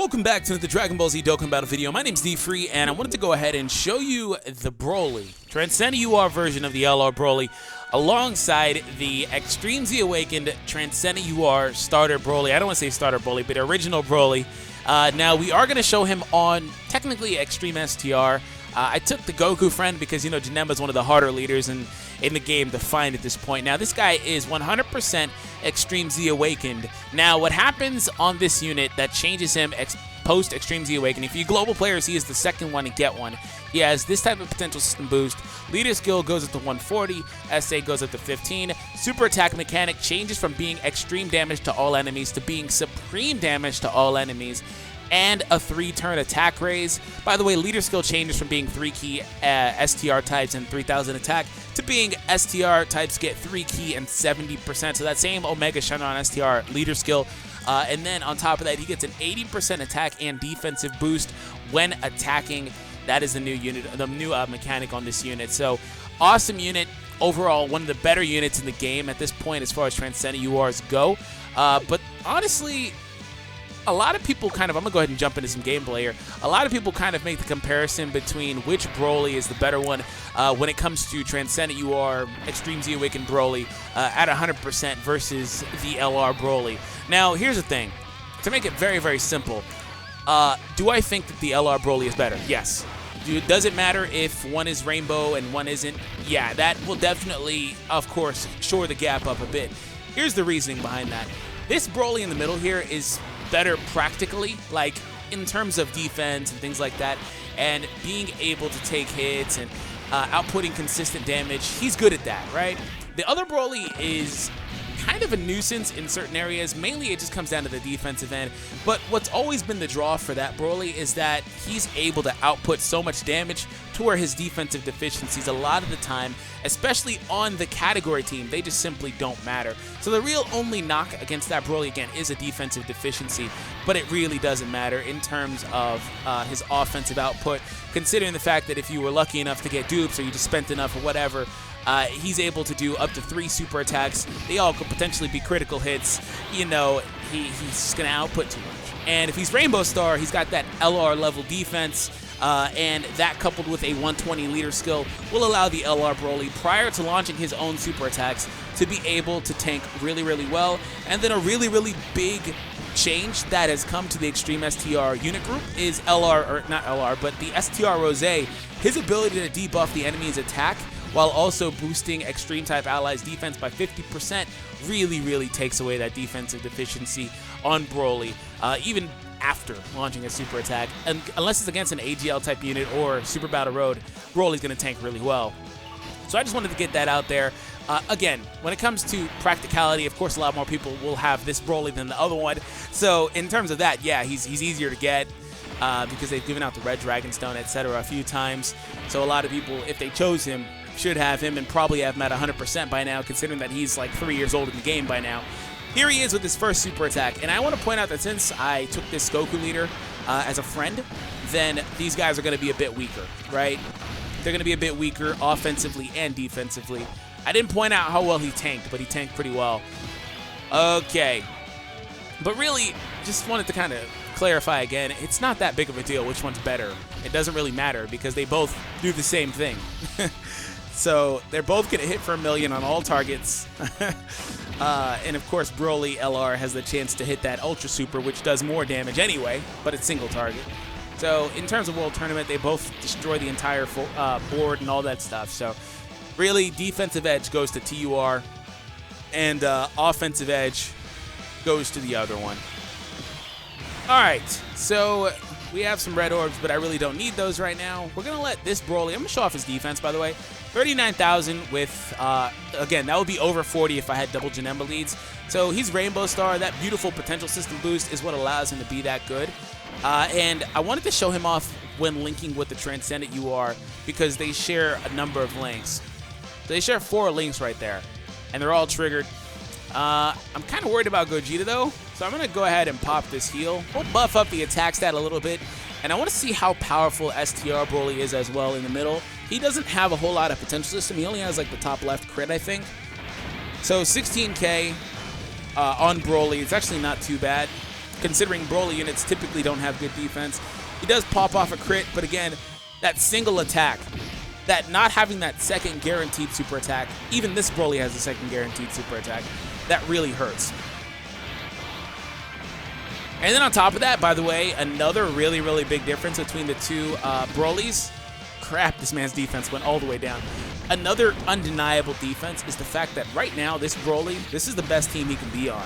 Welcome back to the Dragon Ball Z Dokkan Battle video. My name's D-Free, and I wanted to go ahead and show you the BROLY, Transcend UR version of the LR BROLY, alongside the Extreme Z Awakened Transcend UR Starter BROLY. I don't want to say Starter BROLY, but original BROLY. Now, we are going to show him on, technically, Extreme STR. I took the Goku friend because, you know, Janemba's one of the harder leaders in the game to find at this point. Now, this guy is 100% Extreme Z Awakened. Now, what happens on this unit that changes him post Extreme Z Awakened, if you global players, he is the second one to get one. He has this type of potential system boost. Leader skill goes up to 140. SA goes up to 15. Super attack mechanic changes from being extreme damage to all enemies to being supreme damage to all enemies, and a 3-turn attack raise. By the way, leader skill changes from being 3-key STR types and 3000 attack to being STR types get 3-key and 70%. So that same Omega Shine on STR leader skill. And then on top of that, he gets an 80% attack and defensive boost when attacking. That is the new unit, the new mechanic on this unit. So awesome unit. Overall, one of the better units in the game at this point as far as Transcendent URs go. But honestly, a lot of people kind of, I'm going to go ahead and jump into some gameplay here. A lot of people kind of make the comparison between which BROLY is the better one when it comes to Transcendent UR, Extreme Z Awakened BROLY at 100% versus the LR BROLY. Now, here's the thing. To make it very, very simple, do I think that the LR BROLY is better? Yes. Does it matter if one is rainbow and one isn't? Yeah, that will definitely, of course, shore the gap up a bit. Here's the reasoning behind that. This BROLY in the middle here is better practically, like in terms of defense and things like that, and being able to take hits and outputting consistent damage. He's good at that, right? The other BROLY is kind of a nuisance in certain areas. Mainly it just comes down to the defensive end, but what's always been the draw for that BROLY is that he's able to output so much damage to where his defensive deficiencies a lot of the time, especially on the category team, they just simply don't matter. So the real only knock against that BROLY, again, is a defensive deficiency, but it really doesn't matter in terms of his offensive output, considering the fact that if you were lucky enough to get dupes or you just spent enough or whatever, he's able to do up to 3 super attacks. They all could potentially be critical hits. You know, he's just going to output too much. And if he's Rainbow Star, he's got that LR level defense, and that coupled with a 120 leader skill will allow the LR BROLY, prior to launching his own super attacks, to be able to tank really, really well. And then a really, really big change that has come to the Extreme STR unit group is LR, or not LR, but the STR Rose. His ability to debuff the enemy's attack while also boosting extreme type allies defense by 50% really, really takes away that defensive deficiency on BROLY, even after launching a super attack. And unless it's against an AGL type unit or Super Battle Road, BROLY's going to tank really well. So I just wanted to get that out there. Again, when it comes to practicality, of course, a lot more people will have this BROLY than the other one. So in terms of that, yeah, he's easier to get because they've given out the Red Dragonstone, etc. a few times. So a lot of people, if they chose him, should have him and probably have him at 100% by now, considering that he's like 3 years old in the game by now. Here he is with his first super attack, and I want to point out that since I took this Goku leader as a friend, then these guys are going to be a bit weaker, right? They're going to be a bit weaker offensively and defensively. I didn't point out how well he tanked, but he tanked pretty well. Okay. But really, just wanted to kind of clarify again, it's not that big of a deal which one's better. It doesn't really matter because they both do the same thing. So they're both going to hit for 1 million on all targets. And of course, BROLY LR has the chance to hit that Ultra Super, which does more damage anyway, but it's single target. So in terms of World Tournament, they both destroy the entire board and all that stuff. So really, defensive edge goes to TUR, and offensive edge goes to the other one. All right, so we have some red orbs, but I really don't need those right now. We're going to let this BROLY, I'm going to show off his defense, by the way. 39,000 with, again, that would be over 40 if I had double Janemba leads. So he's Rainbow Star. That beautiful potential system boost is what allows him to be that good. And I wanted to show him off when linking with the Transcendent UR because they share a number of links. So they share 4 links right there, and they're all triggered. I'm kind of worried about Gogeta, though, so I'm going to go ahead and pop this heal. We'll buff up the attack stat a little bit, and I want to see how powerful STR BROLY is as well in the middle. He doesn't have a whole lot of potential system. He only has, like, the top left crit, I think. So 16K on BROLY. It's actually not too bad. considering Broly units typically don't have good defense. He does pop off a crit, but again, that single attack, that not having that second guaranteed super attack, even this Broly has a second guaranteed super attack, that really hurts. And then on top of that, by the way, another really, really big difference between the two Brolys. Crap, this man's defense went all the way down. Another undeniable defense is the fact that right now, this Broly, this is the best team he can be on.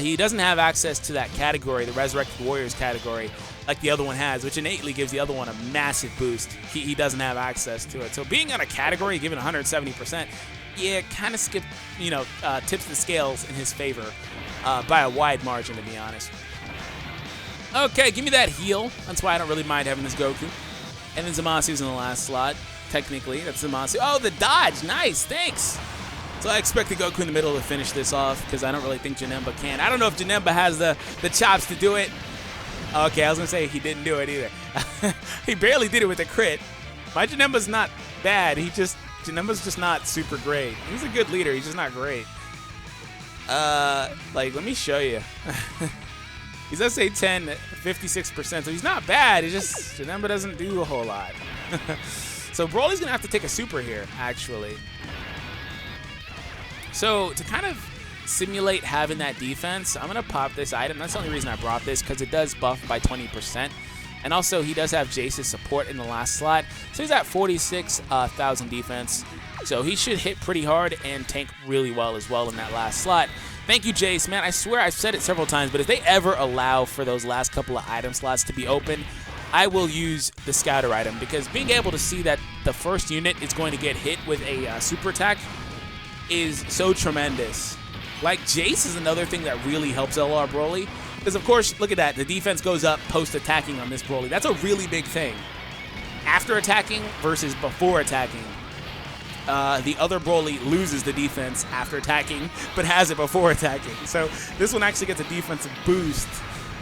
He doesn't have access to that category, the Resurrected Warriors category, like the other one has, which innately gives the other one a massive boost. He doesn't have access to it. So being on a category given 170%, yeah, kind of tips the scales in his favor by a wide margin, to be honest. Okay, give me that heal. That's why I don't really mind having this Goku. And then Zamasu's in the last slot. Technically, that's Zamasu. Oh, the dodge. Nice, thanks. So I expect the Goku in the middle to finish this off because I don't really think Janemba can. I don't know if Janemba has the chops to do it. Okay, I was going to say he didn't do it either. He barely did it with a crit. My Janemba's not bad. Janemba's just not super great. He's a good leader. He's just not great. Let me show you. He's SA 10, 56%, so he's not bad. It's just Janemba doesn't do a whole lot. So Broly's going to have to take a super here, actually. So to kind of simulate having that defense, I'm going to pop this item. That's the only reason I brought this, because it does buff by 20%. And also, he does have Jace's support in the last slot. So he's at 46,000 defense. So he should hit pretty hard and tank really well as well in that last slot. Thank you, Jace. Man, I swear I've said it several times, but if they ever allow for those last couple of item slots to be open, I will use the Scouter item, because being able to see that the first unit is going to get hit with a super attack is so tremendous. Like, Jace is another thing that really helps LR Broly, because, of course, look at that. The defense goes up post-attacking on this Broly. That's a really big thing. After attacking versus before attacking. The other Broly loses the defense after attacking, but has it before attacking. So this one actually gets a defensive boost,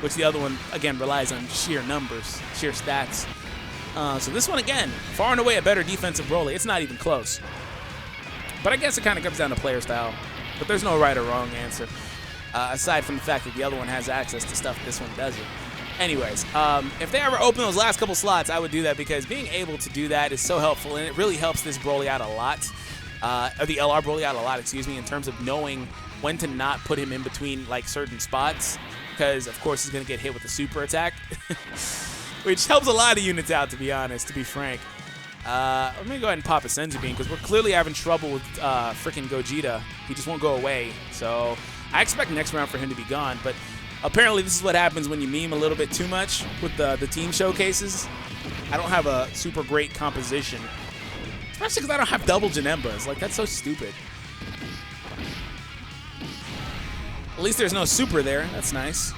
which the other one, again, relies on sheer numbers, sheer stats. So this one, again, far and away a better defensive Broly. It's not even close. But I guess it kind of comes down to player style. But there's no right or wrong answer, aside from the fact that the other one has access to stuff this one doesn't. Anyways, if they ever open those last couple slots, I would do that, because being able to do that is so helpful, and it really helps this Broly out a lot, or the LR Broly out a lot, excuse me, in terms of knowing when to not put him in between, like, certain spots, because, of course, he's going to get hit with a super attack, which helps a lot of units out, to be honest, to be frank. I'm going to go ahead and pop a Senzu Bean, because we're clearly having trouble with freaking Gogeta. He just won't go away, so I expect next round for him to be gone, but apparently this is what happens when you meme a little bit too much with the team showcases. I don't have a super great composition, especially because I don't have double Janembas. Like, that's so stupid. At least there's no super there. That's nice.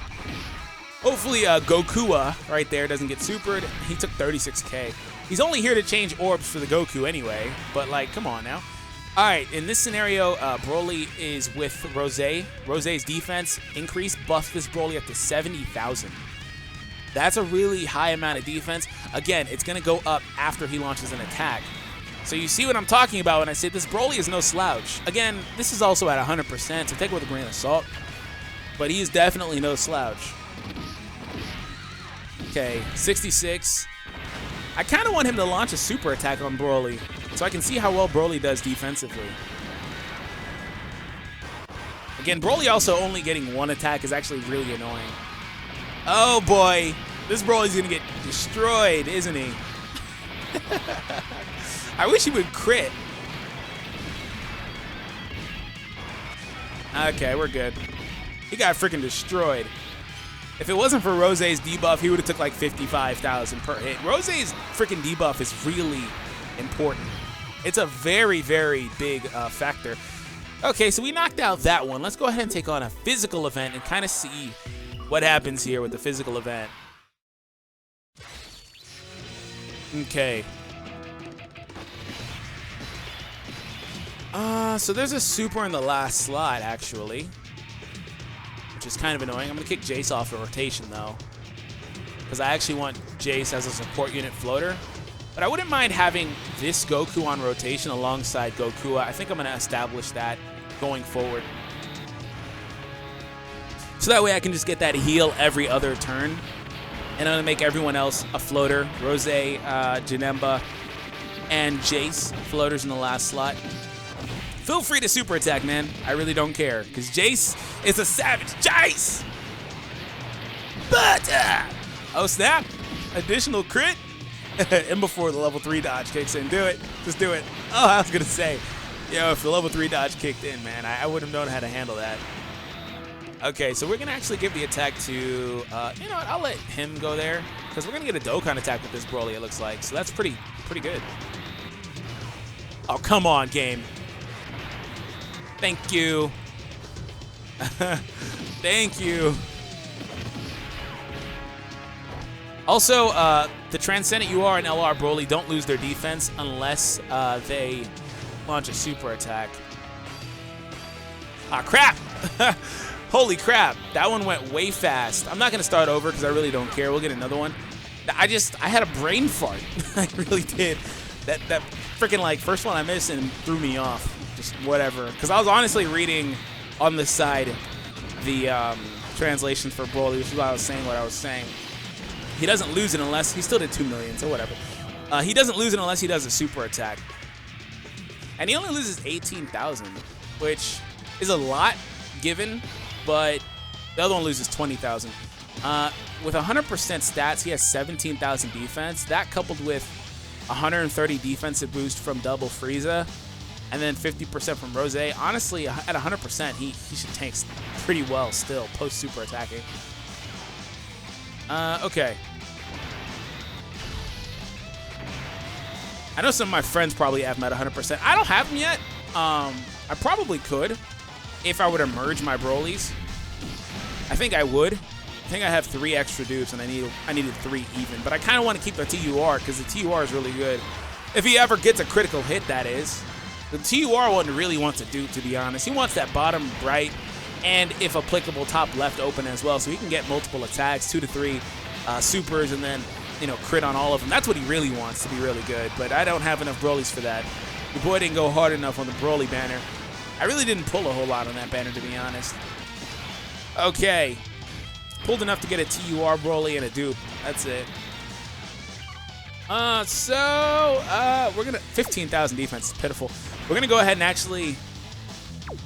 Hopefully Gokua right there doesn't get supered. He took 36k. He's only here to change orbs for the Goku anyway, but, like, come on now. All right, in this scenario, Broly is with Rose. Rose's defense increase buffs this Broly up to 70,000. That's a really high amount of defense. Again, it's going to go up after he launches an attack. So you see what I'm talking about when I say this Broly is no slouch. Again, this is also at 100%, so take it with a grain of salt. But he is definitely no slouch. Okay, 66. I kind of want him to launch a super attack on Broly, so I can see how well Broly does defensively. Again, Broly also only getting one attack is actually really annoying. Oh boy, this Broly's gonna get destroyed, isn't he? I wish he would crit. Okay, we're good. He got freaking destroyed. If it wasn't for Rose's debuff, he would have took like 55,000 per hit. Rose's freaking debuff is really important. It's a very, very big factor. Okay, so we knocked out that one. Let's go ahead and take on a physical event and kind of see what happens here with the physical event. Okay. So there's a super in the last slot, actually, which is kind of annoying. I'm going to kick Jace off the rotation, though, because I actually want Jace as a support unit floater. But I wouldn't mind having this Goku on rotation alongside Gokua. I think I'm going to establish that going forward. So that way I can just get that heal every other turn. And I'm going to make everyone else a floater. Rose, Janemba, and Jace. Floaters in the last slot. Feel free to super attack, man. I really don't care. Because Jace is a savage. Jace! But, oh snap. Additional crit. And before the level 3 dodge kicks in. Do it. Just do it. Oh, I was going to say. Yo, if the level 3 dodge kicked in, man, I wouldn't have known how to handle that. Okay, so we're going to actually give the attack to, you know what, I'll let him go there. Because we're going to get a Dokkan attack with this Broly, it looks like. So that's pretty good. Oh, come on, game. Thank you. Thank you. Also, the Transcendent UR and LR Broly don't lose their defense unless they launch a super attack. Ah, crap! Holy crap, that one went way fast. I'm not going to start over because I really don't care. We'll get another one. I had a brain fart. I really did. That freaking, like, first one I missed and threw me off. Just whatever. Because I was honestly reading on the side the translations for Broly, which is why I was saying what I was saying. He doesn't lose it unless... He still did 2 million, so whatever. He doesn't lose it unless he does a super attack. And he only loses 18,000, which is a lot given, but the other one loses 20,000. With 100% stats, he has 17,000 defense. That coupled with 130 defensive boost from Double Frieza, and then 50% from Rose. Honestly, at 100%, he should tank pretty well still, post-super attacking. Okay. I know some of my friends probably have him at 100%. I don't have him yet. I probably could if I were to merge my Brolys. I think I would. I think I have 3 extra dupes, and I needed 3 even. But I kind of want to keep the TUR because the TUR is really good. If he ever gets a critical hit, that is. The TUR one really wants a dupe, to be honest. He wants that bottom right and, if applicable, top left open as well, so he can get multiple attacks, 2 to 3 supers, and then, you know, crit on all of them. That's what he really wants to be really good, but I don't have enough Brolys for that. The boy didn't go hard enough on the Broly banner. I really didn't pull a whole lot on that banner, to be honest. Okay. Pulled enough to get a TUR Broly and a dupe. That's it. We're going to... 15,000 defense is pitiful. We're going to go ahead and actually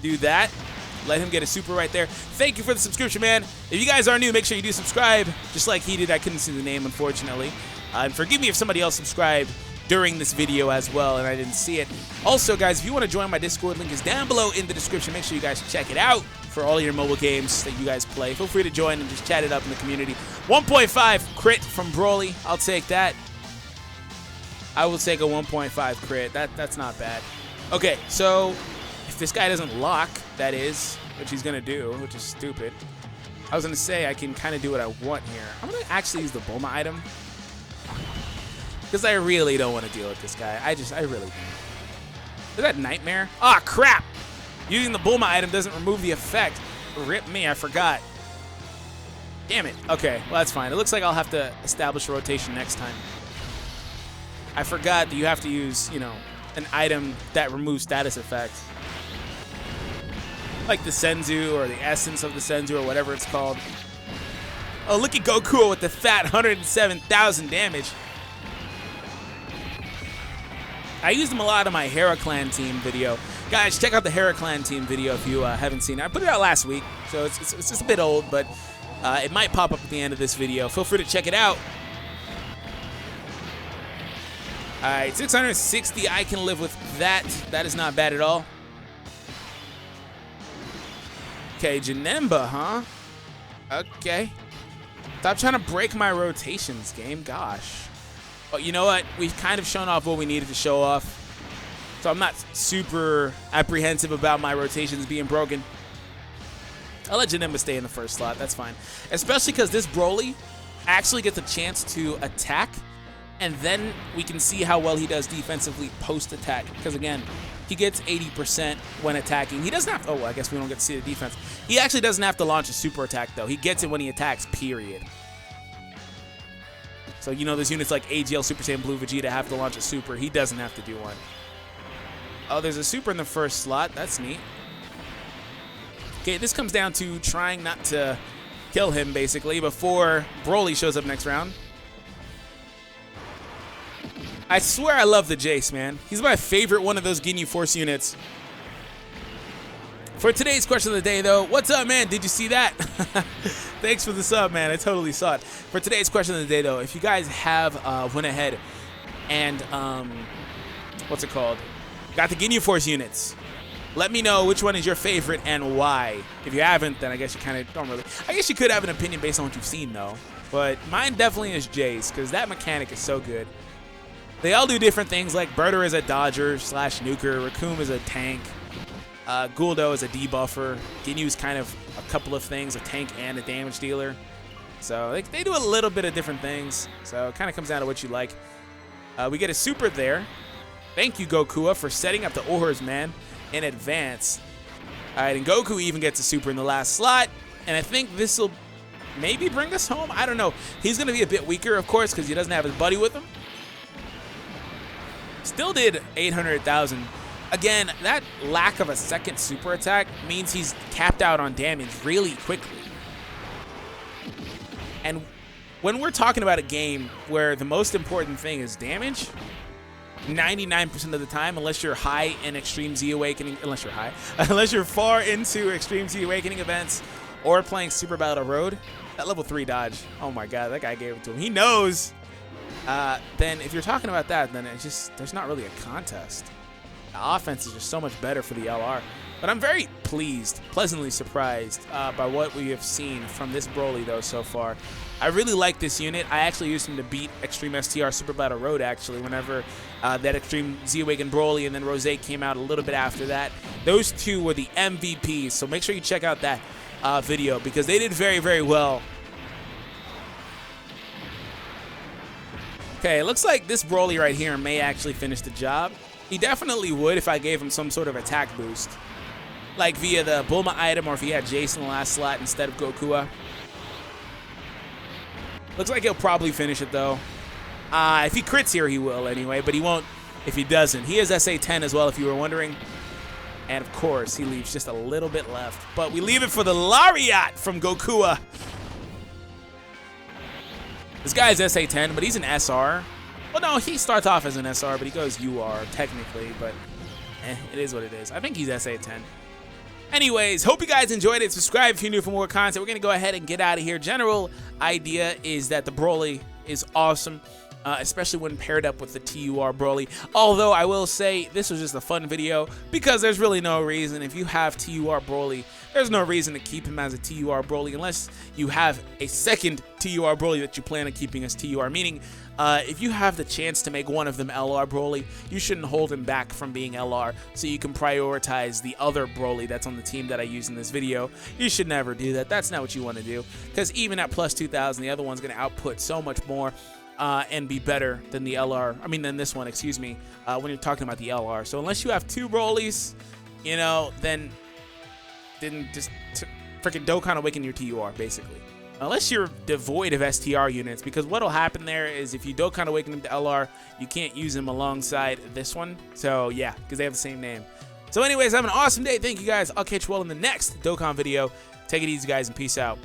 do that. Let him get a super right there. Thank you for the subscription, man. If you guys are new, make sure you do subscribe. Just like he did. I couldn't see the name, unfortunately. And forgive me if somebody else subscribed during this video as well and I didn't see it. Also, guys, if you want to join my Discord, link is down below in the description. Make sure you guys check it out for all your mobile games that you guys play. Feel free to join and just chat it up in the community. 1.5 crit from Broly. I'll take that. I will take a 1.5 crit. That's not bad. Okay, so if this guy doesn't lock, that is, which he's going to do, which is stupid. I was going to say I can kind of do what I want here. I'm going to actually use the Bulma item. Because I really don't want to deal with this guy. I really don't. Is that Nightmare? Ah, crap! Using the Bulma item doesn't remove the effect. Rip me, I forgot. Damn it. Okay, well, that's fine. It looks like I'll have to establish a rotation next time. I forgot that you have to use, you know, an item that removes status effects. Like the Senzu or the essence of the Senzu or whatever it's called. Oh, look at Goku with the fat 107,000 damage. I used him a lot in my Heraclan team video. Guys, check out the Heraclan team video if you haven't seen it. I put it out last week, so it's just a bit old, but it might pop up at the end of this video. Feel free to check it out. All right, 660, I can live with that. That is not bad at all. Okay, Janemba, huh? Okay. Stop trying to break my rotations, game. Gosh. Oh, you know what? We've kind of shown off what we needed to show off. So I'm not super apprehensive about my rotations being broken. I'll let Janemba stay in the first slot. That's fine. Especially because this Broly actually gets a chance to attack, and then we can see how well he does defensively post-attack. Because, again, he gets 80% when attacking. He doesn't have to... Oh, I guess we don't get to see the defense. He actually doesn't have to launch a super attack, though. He gets it when he attacks, period. So, you know, there's units like AGL, Super Saiyan Blue, Vegeta have to launch a super. He doesn't have to do one. Oh, there's a super in the first slot. That's neat. Okay, this comes down to trying not to kill him, basically, before BROLY shows up next round. I swear I love the Jace, man. He's my favorite one of those Ginyu Force units. For today's question of the day, though, what's up, man? Did you see that? Thanks for the sub, man. I totally saw it. For today's question of the day, though, if you guys have went ahead and, what's it called? Got the Ginyu Force units. Let me know which one is your favorite and why. If you haven't, then I guess you kind of don't really. I guess you could have an opinion based on what you've seen, though. But mine definitely is Jace, because that mechanic is so good. They all do different things, like Berter is a dodger / nuker, Raccoon is a tank, Guldo is a debuffer, Ginyu is kind of a couple of things, a tank and a damage dealer. So they do a little bit of different things, so it kind of comes down to what you like. We get a super there. Thank you, Gokua, for setting up the Ors, man, in advance. All right, and Goku even gets a super in the last slot, and I think this will maybe bring us home. I don't know. He's going to be a bit weaker, of course, because he doesn't have his buddy with him. Still did 800,000. Again, that lack of a second super attack means he's capped out on damage really quickly. And when we're talking about a game where the most important thing is damage, 99% of the time, unless you're high in Extreme Z Awakening, unless you're far into Extreme Z Awakening events or playing Super Battle Road, that level 3 dodge, oh my god, that guy gave it to him. He knows. Then if you're talking about that, then it's just, there's not really a contest. The offense is just so much better for the LR. But I'm very pleasantly surprised by what we have seen from this BROLY, though, so far. I really like this unit. I actually used him to beat Extreme STR Super Battle Road, actually, whenever that Extreme Z Awaken BROLY and then Rose came out a little bit after that. Those two were the MVPs, so make sure you check out that video because they did very, very well. Okay, it looks like this BROLY right here may actually finish the job. He definitely would if I gave him some sort of attack boost. Like via the Bulma item or if he had Jace in the last slot instead of Gokua. Looks like he'll probably finish it though. If he crits here, he will anyway, but he won't if he doesn't. He is SA10 as well, if you were wondering. And of course, he leaves just a little bit left. But we leave it for the Lariat from Gokua. This guy is SA10, but he's an SR. Well, no, he starts off as an SR, but he goes UR technically, but it is what it is. I think he's SA10. Anyways, hope you guys enjoyed it. Subscribe if you're new for more content. We're going to go ahead and get out of here. General idea is that the BROLY is awesome, especially when paired up with the TUR BROLY. Although I will say this was just a fun video because there's really no reason. If you have TUR BROLY, there's no reason to keep him as a TUR BROLY unless you have a second TUR BROLY that you plan on keeping as TUR, meaning if you have the chance to make one of them LR BROLY, you shouldn't hold him back from being LR so you can prioritize the other BROLY that's on the team that I use in this video. You should never do that. That's not what you want to do because even at plus 2,000, the other one's going to output so much more and be better than the LR. I mean, than this one, excuse me, when you're talking about the LR. So unless you have two BROLYs, you know, then just freaking Dokkan Awaken your TUR, basically. Unless you're devoid of STR units, because what'll happen there is if you Dokkan Awaken him to LR, you can't use him alongside this one. So yeah, because they have the same name. So anyways, have an awesome day. Thank you guys. I'll catch you all in the next Dokkan video. Take it easy, guys, and peace out.